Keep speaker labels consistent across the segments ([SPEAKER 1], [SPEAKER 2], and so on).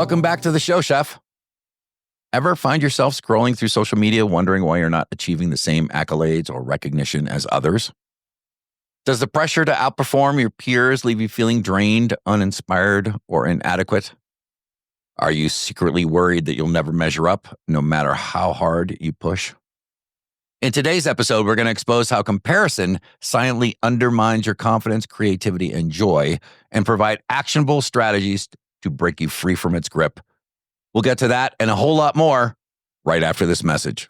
[SPEAKER 1] Welcome back to the show, Chef. Ever find yourself scrolling through social media wondering why you're not achieving the same accolades or recognition as others? Does the pressure to outperform your peers leave you feeling drained, uninspired, or inadequate? Are you secretly worried that you'll never measure up, no matter how hard you push? In today's episode, we're going to expose how comparison silently undermines your confidence, creativity, and joy, and provide actionable strategies to break you free from its grip. We'll get to that and a whole lot more right after this message.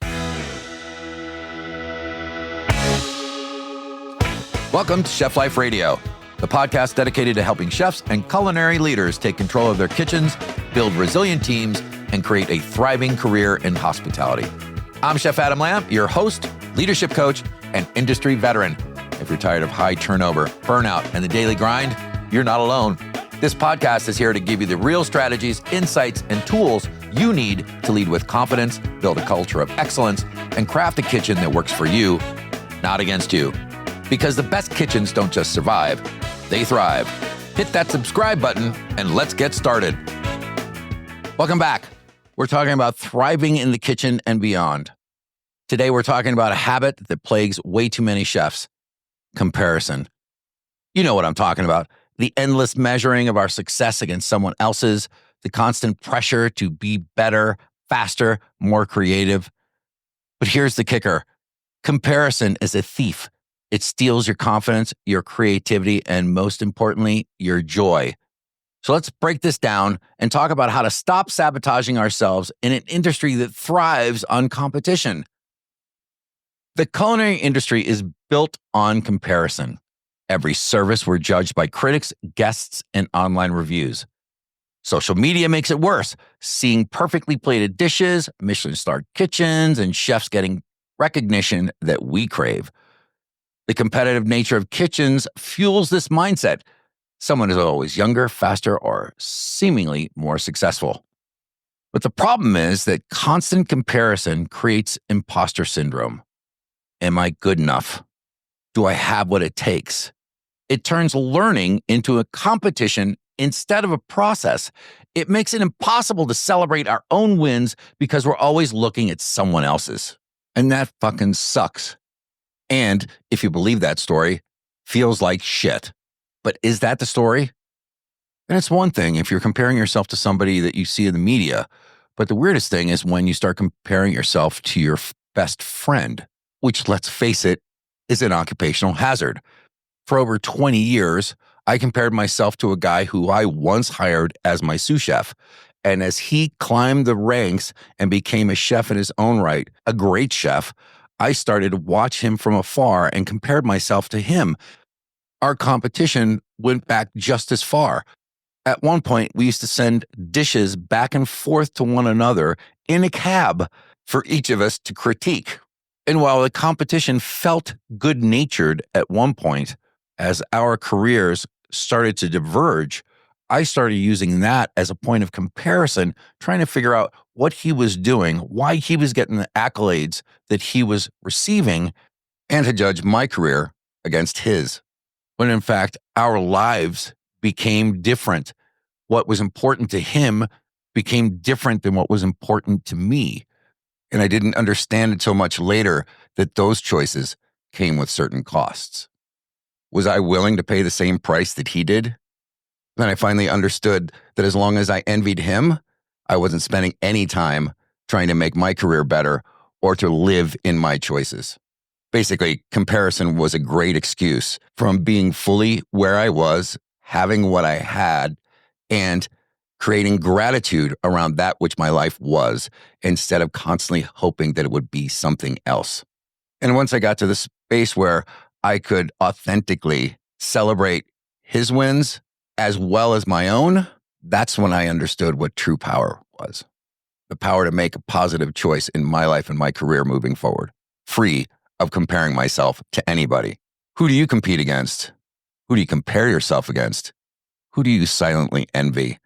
[SPEAKER 1] Welcome to Chef Life Radio, the podcast dedicated to helping chefs and culinary leaders take control of their kitchens, build resilient teams, and create a thriving career in hospitality. I'm Chef Adam Lamb, your host, leadership coach, and industry veteran. If you're tired of high turnover, burnout, and the daily grind, you're not alone. This podcast is here to give you the real strategies, insights, and tools you need to lead with confidence, build a culture of excellence, and craft a kitchen that works for you, not against you. Because the best kitchens don't just survive, they thrive. Hit that subscribe button and let's get started. Welcome back. We're talking about thriving in the kitchen and beyond. Today, we're talking about a habit that plagues way too many chefs: comparison. You know what I'm talking about. The endless measuring of our success against someone else's, the constant pressure to be better, faster, more creative. But here's the kicker. Comparison is a thief. It steals your confidence, your creativity, and most importantly, your joy. So let's break this down and talk about how to stop sabotaging ourselves in an industry that thrives on competition. The culinary industry is built on comparison. Every service we're judged by critics, guests, and online reviews. Social media makes it worse, seeing perfectly plated dishes, Michelin-starred kitchens, and chefs getting recognition that we crave. The competitive nature of kitchens fuels this mindset. Someone is always younger, faster, or seemingly more successful. But the problem is that constant comparison creates imposter syndrome. Am I good enough? Do I have what it takes? It turns learning into a competition instead of a process. It makes it impossible to celebrate our own wins because we're always looking at someone else's. And that fucking sucks. And if you believe that story, feels like shit. But is that the story? And it's one thing if you're comparing yourself to somebody that you see in the media. But the weirdest thing is when you start comparing yourself to your best friend, which, let's face it, is an occupational hazard. For over 20 years, I compared myself to a guy who I once hired as my sous chef. And as he climbed the ranks and became a chef in his own right, a great chef, I started to watch him from afar and compared myself to him. Our competition went back just as far. At one point, we used to send dishes back and forth to one another in a cab for each of us to critique. And while the competition felt good-natured at one point, as our careers started to diverge, I started using that as a point of comparison, trying to figure out what he was doing, why he was getting the accolades that he was receiving, and to judge my career against his. When in fact, our lives became different. What was important to him became different than what was important to me. And I didn't understand until much later that those choices came with certain costs. Was I willing to pay the same price that he did? Then I finally understood that as long as I envied him, I wasn't spending any time trying to make my career better or to live in my choices. Basically, comparison was a great excuse from being fully where I was, having what I had, and creating gratitude around that which my life was, instead of constantly hoping that it would be something else. And once I got to the space where I could authentically celebrate his wins as well as my own, that's when I understood what true power was. The power to make a positive choice in my life and my career moving forward, free of comparing myself to anybody. Who do you compete against? Who do you compare yourself against? Who do you silently envy,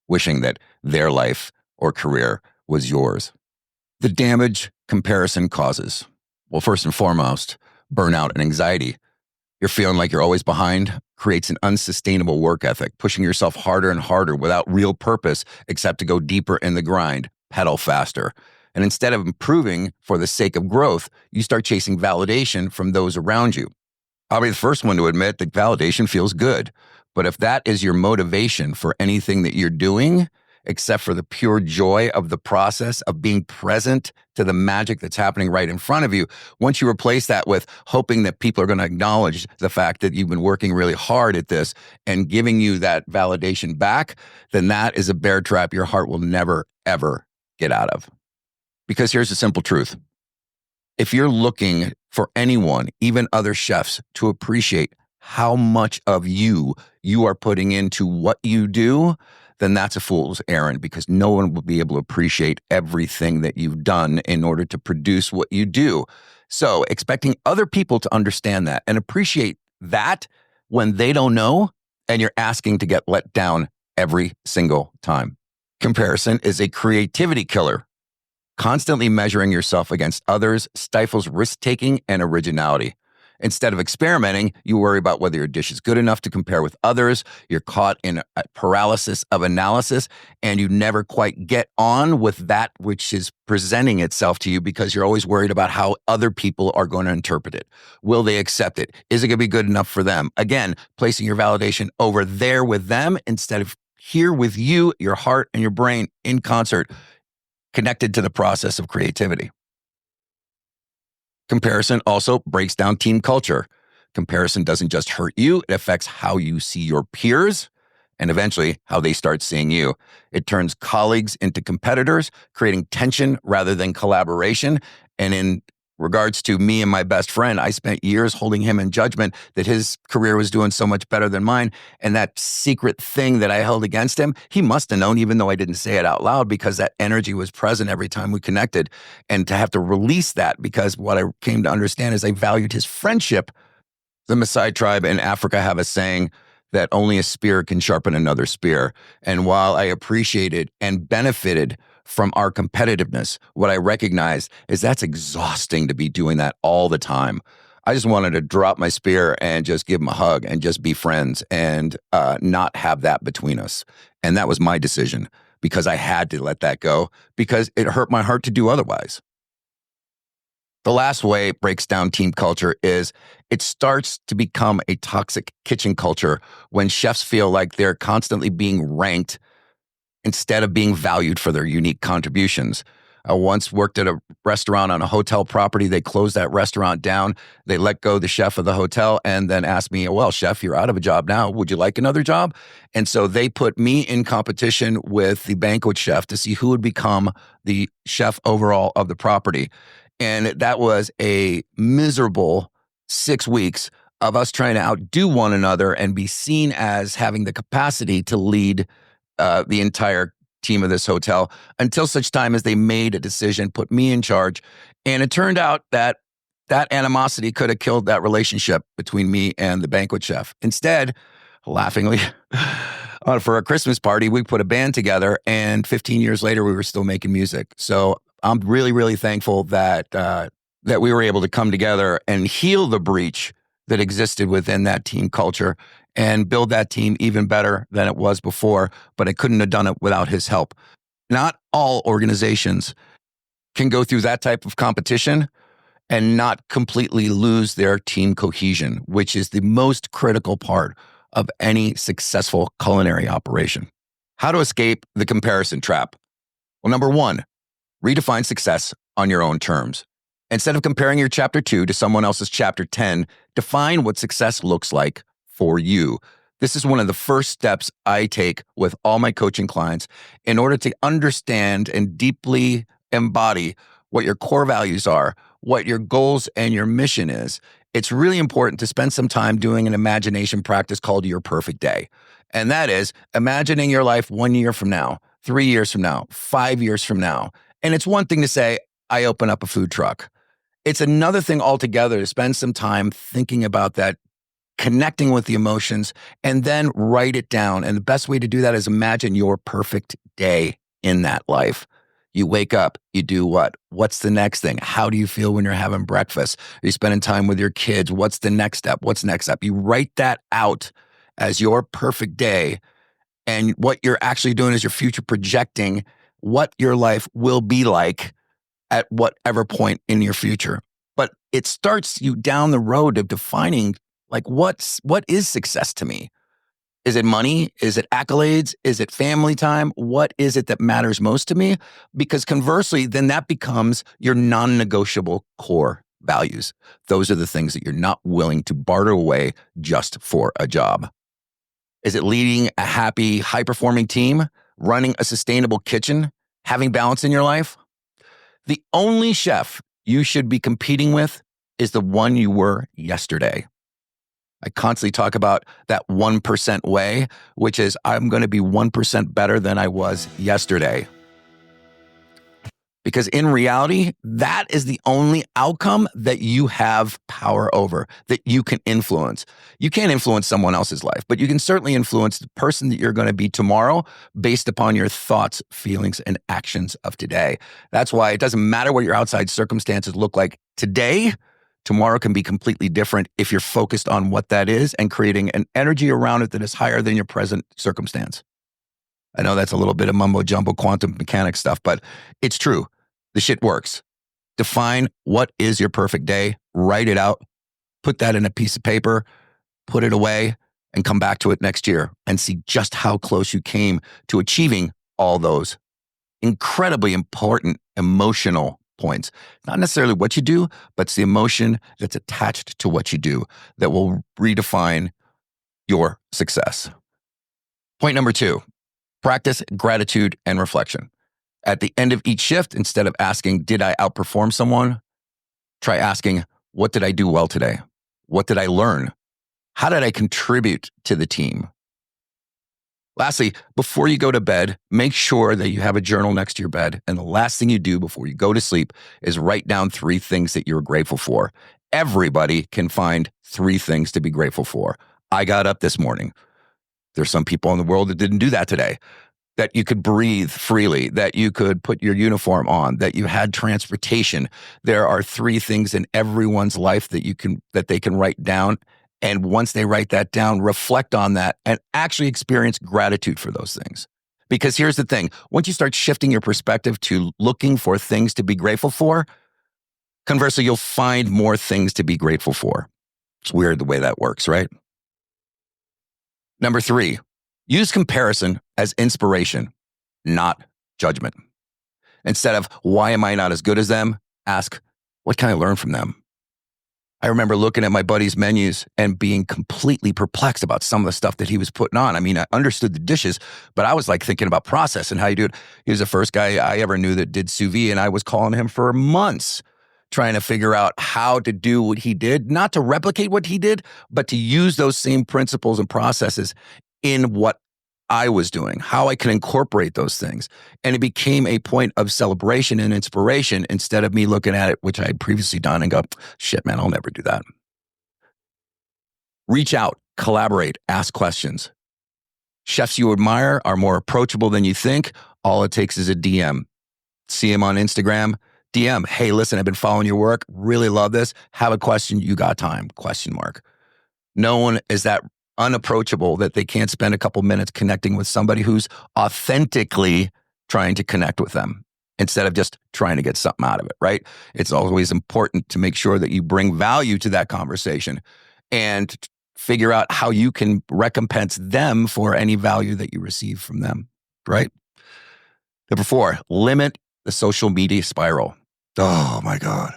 [SPEAKER 1] wishing that their life or career was yours? The damage comparison causes. Well, first and foremost, burnout and anxiety. You're feeling like you're always behind,
[SPEAKER 2] creates an unsustainable work ethic, pushing yourself harder and harder without real purpose except to go deeper in the grind, pedal faster. And instead of improving for the sake of growth, you start chasing validation from those around you. I'll be the first one to admit that validation feels good. But if that is your motivation for anything that you're doing, except for the pure joy of the process of being present to the magic that's happening right in front of you, once you replace that with hoping that people are going to acknowledge the fact that you've been working really hard at this and giving you that validation back, then that is a bear trap your heart will never, ever get out of. Because here's the simple truth. If you're looking for anyone, even other chefs, to appreciate how much of you are putting into what you do, then that's a fool's errand, because no one will be able to appreciate everything that you've done in order to produce what you do. So expecting other people to understand that and appreciate that when they don't know, and you're asking to get let down every single time. Comparison is a creativity killer. Constantly measuring yourself against others stifles risk-taking and originality. Instead of experimenting, you worry about whether your dish is good enough to compare with others. You're caught in a paralysis of analysis, and you never quite get on with that which is presenting itself to you because you're always worried about how other people are going to interpret it. Will they accept it? Is it going to be good enough for them? Again, placing your validation over there with them instead of here with you, your heart and your brain in concert, connected to the process of creativity. Comparison also breaks down team culture. Comparison doesn't just hurt you, it affects how you see your peers and eventually how they start seeing you. It turns colleagues into competitors, creating tension rather than collaboration. And in regards to me and my best friend, I spent years holding him in judgment that his career was doing so much better than mine. And that secret thing that I held against him, he must have known, even though I didn't say it out loud, because that energy was present every time we connected. And to have to release that, because what I came to understand is I valued his friendship. The Maasai tribe in Africa have a saying that only a spear can sharpen another spear. And while I appreciated and benefited from our competitiveness, what I recognized is that's exhausting to be doing that all the time. I just wanted to drop my spear and just give him a hug and just be friends and not have that between us. And that was my decision, because I had to let that go because it hurt my heart to do otherwise. The last way it breaks down team culture is it starts to become a toxic kitchen culture when chefs feel like they're constantly being ranked instead of being valued for their unique contributions. I once worked at a restaurant on a hotel property. They closed that restaurant down. They let go the chef of the hotel and then asked me, well, chef, you're out of a job now. Would you like another job? And so they put me in competition with the banquet chef to see who would become the chef overall of the property. And that was a miserable 6 weeks of us trying to outdo one another and be seen as having the capacity to lead the entire team of this hotel, until such time as they made a decision, put me in charge. And it turned out that that animosity could have killed that relationship between me and the banquet chef. Instead, laughingly, for a Christmas party, we put a band together, and 15 years later, we were still making music. So I'm really, really thankful that that we were able to come together and heal the breach that existed within that team culture and build that team even better than it was before. But I couldn't have done it without his help. Not all organizations can go through that type of competition and not completely lose their team cohesion, which is the most critical part of any successful culinary operation. How to escape the comparison trap? Well, number one, redefine success on your own terms. Instead of comparing your chapter 2 to someone else's chapter 10, define what success looks like for you. This is one of the first steps I take with all my coaching clients in order to understand and deeply embody what your core values are, what your goals and your mission is. It's really important to spend some time doing an imagination practice called Your Perfect Day. And that is imagining your life 1 year from now, 3 years from now, 5 years from now. And it's one thing to say, I open up a food truck. It's another thing altogether to spend some time thinking about that, connecting with the emotions, and then write it down. And the best way to do that is imagine your perfect day in that life. You wake up, you do what? What's the next thing? How do you feel when you're having breakfast? Are you spending time with your kids? What's the next step? What's next step? You write that out as your perfect day. And what you're actually doing is you're future projecting what your life will be like at whatever point in your future. But it starts you down the road of defining like what is success to me? Is it money? Is it accolades? Is it family time? What is it that matters most to me? Because conversely, then that becomes your non-negotiable core values. Those are the things that you're not willing to barter away just for a job. Is it leading a happy, high-performing team, running a sustainable kitchen, having balance in your life? The only chef you should be competing with is the one you were yesterday. I constantly talk about that 1% way, which is I'm going to be 1% better than I was yesterday. Because in reality, that is the only outcome that you have power over, that you can influence. You can't influence someone else's life, but you can certainly influence the person that you're going to be tomorrow based upon your thoughts, feelings, and actions of today. That's why it doesn't matter what your outside circumstances look like today. Tomorrow can be completely different if you're focused on what that is and creating an energy around it that is higher than your present circumstance. I know that's a little bit of mumbo jumbo quantum mechanics stuff, but it's true. The shit works. Define what is your perfect day, write it out, put that in a piece of paper, put it away, and come back to it next year and see just how close you came to achieving all those incredibly important emotional points. Not necessarily what you do, but it's the emotion that's attached to what you do that will redefine your success. Point number 2, practice gratitude and reflection. At the end of each shift, instead of asking, did I outperform someone? Try asking, what did I do well today? What did I learn? How did I contribute to the team? Lastly, before you go to bed, make sure that you have a journal next to your bed. And the last thing you do before you go to sleep is write down 3 things that you're grateful for. Everybody can find 3 things to be grateful for. I got up this morning. There's some people in the world that didn't do that today. That you could breathe freely, that you could put your uniform on, that you had transportation. There are 3 things in everyone's life that they can write down. And once they write that down, reflect on that and actually experience gratitude for those things. Because here's the thing, once you start shifting your perspective to looking for things to be grateful for, conversely, you'll find more things to be grateful for. It's weird the way that works, right? Number 3, use comparison as inspiration, not judgment. Instead of, why am I not as good as them? Ask, what can I learn from them? I remember looking at my buddy's menus and being completely perplexed about some of the stuff that he was putting on. I mean, I understood the dishes, but I was like thinking about process and how you do it. He was the first guy I ever knew that did sous vide, and I was calling him for months trying to figure out how to do what he did, not to replicate what he did, but to use those same principles and processes in what I was doing, how I could incorporate those things. And it became a point of celebration and inspiration instead of me looking at it, which I had previously done, and go, shit, man, I'll never do that. Reach out, collaborate, ask questions. Chefs you admire are more approachable than you think. All it takes is a DM. See him on Instagram, DM, hey, listen, I've been following your work. Really love this. Have a question. You got time? ? No one is that unapproachable that they can't spend a couple minutes connecting with somebody who's authentically trying to connect with them instead of just trying to get something out of it, right? It's always important to make sure that you bring value to that conversation and figure out how you can recompense them for any value that you receive from them, right? Number 4, limit the social media spiral. Oh my God.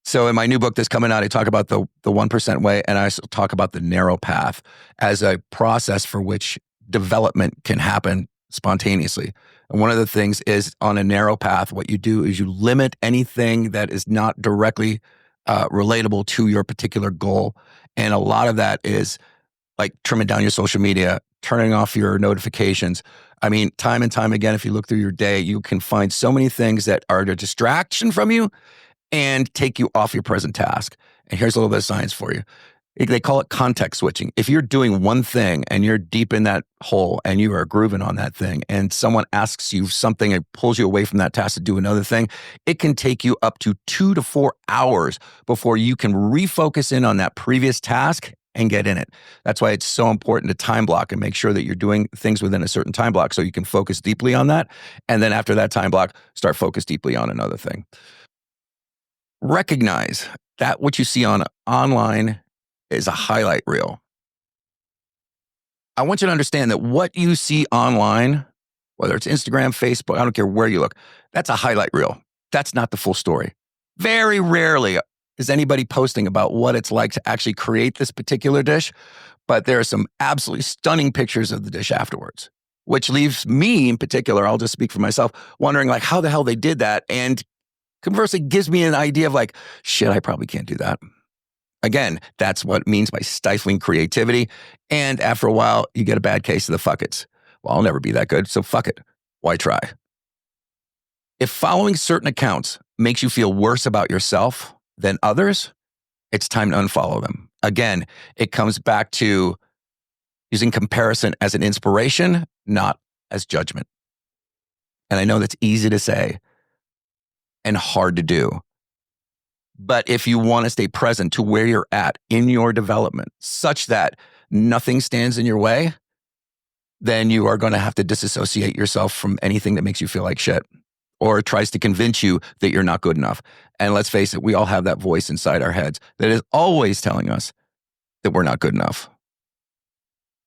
[SPEAKER 2] So in my new book that's coming out, I talk about the 1% way, and I also talk about the narrow path as a process for which development can happen spontaneously. And one of the things is on a narrow path, what you do is you limit anything that is not directly relatable to your particular goal. And a lot of that is like trimming down your social media, turning off your notifications. I mean, time and time again, if you look through your day, you can find so many things that are a distraction from you and take you off your present task. And here's a little bit of science for you. They call it context switching. If you're doing one thing and you're deep in that hole and you are grooving on that thing and someone asks you something and pulls you away from that task to do another thing, it can take you up to 2 to 4 hours before you can refocus in on that previous task and get in it. That's why it's so important to time block and make sure that you're doing things within a certain time block so you can focus deeply on that. And then after that time block, start focus deeply on another thing. Recognize that what you see online is a highlight reel. I want you to understand that what you see online, whether it's Instagram, Facebook, I don't care where you look, that's a highlight reel. That's not the full story. Very rarely is anybody posting about what it's like to actually create this particular dish, but there are some absolutely stunning pictures of the dish afterwards, which leaves me in particular, I'll just speak for myself, wondering like how the hell they did that. And conversely, gives me an idea of like, shit, I probably can't do that. Again, that's what it means by stifling creativity. And after a while, you get a bad case of the fuck it's. Well, I'll never be that good, so fuck it. Why try? If following certain accounts makes you feel worse about yourself than others, it's time to unfollow them. Again, it comes back to using comparison as an inspiration, not as judgment. And I know that's easy to say and hard to do. But if you want to stay present to where you're at in your development, such that nothing stands in your way, then you are going to have to disassociate yourself from anything that makes you feel like shit or tries to convince you that you're not good enough. And let's face it, we all have that voice inside our heads that is always telling us that we're not good enough.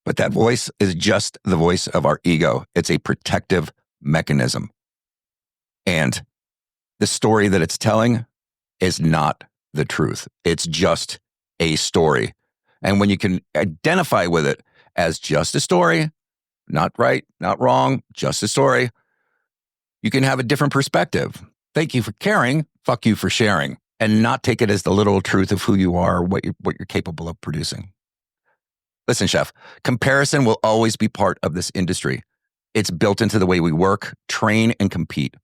[SPEAKER 2] But that voice is just the voice of our ego. It's a protective mechanism. And the story that it's telling is not the truth. It's just a story. And when you can identify with it as just a story, not right, not wrong, just a story, you can have a different perspective. Thank you for caring, fuck you for sharing, and not take it as the literal truth of who you are or what you're capable of producing. Listen, chef, comparison will always be part of this industry. It's built into the way we work, train, and compete.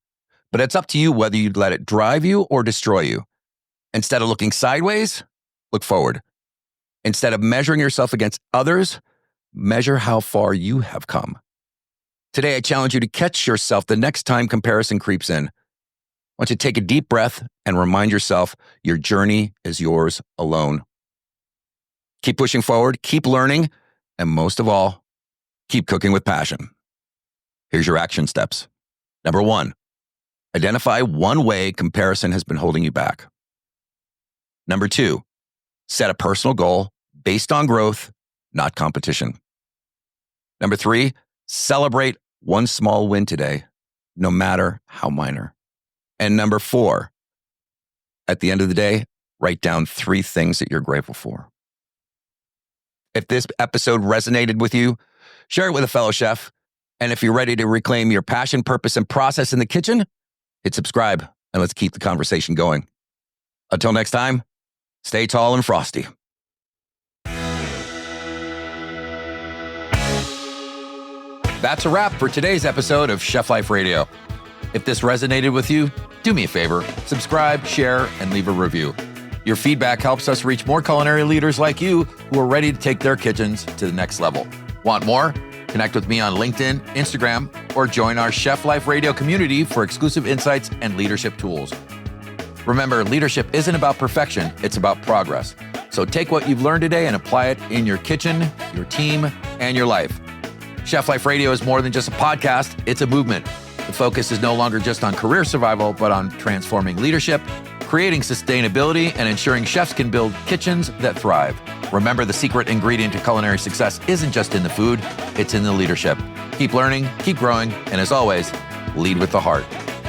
[SPEAKER 2] But it's up to you whether you'd let it drive you or destroy you. Instead of looking sideways, look forward. Instead of measuring yourself against others, measure how far you have come. Today, I challenge you to catch yourself the next time comparison creeps in. I want you to take a deep breath and remind yourself your journey is yours alone. Keep pushing forward, keep learning, and most of all, keep cooking with passion. Here's your action steps. Number 1, identify one way comparison has been holding you back. Number 2, set a personal goal based on growth, not competition. Number 3, celebrate one small win today, no matter how minor. And number 4, at the end of the day, write down 3 things that you're grateful for. If this episode resonated with you, share it with a fellow chef. And if you're ready to reclaim your passion, purpose, and process in the kitchen, hit subscribe and let's keep the conversation going. Until next time, stay tall and frosty. That's a wrap for today's episode of Chef Life Radio. If this resonated with you, do me a favor, subscribe, share, and leave a review. Your feedback helps us reach more culinary leaders like you who are ready to take their kitchens to the next level. Want more? Connect with me on LinkedIn, Instagram, or join our Chef Life Radio community for exclusive insights and leadership tools. Remember, leadership isn't about perfection, it's about progress. So take what you've learned today and apply it in your kitchen, your team, and your life. Chef Life Radio is more than just a podcast, it's a movement. The focus is no longer just on career survival, but on transforming leadership, creating sustainability, and ensuring chefs can build kitchens that thrive. Remember, the secret ingredient to culinary success isn't just in the food, it's in the leadership. Keep learning, keep growing, and as always, lead with the heart.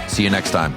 [SPEAKER 2] See you next time.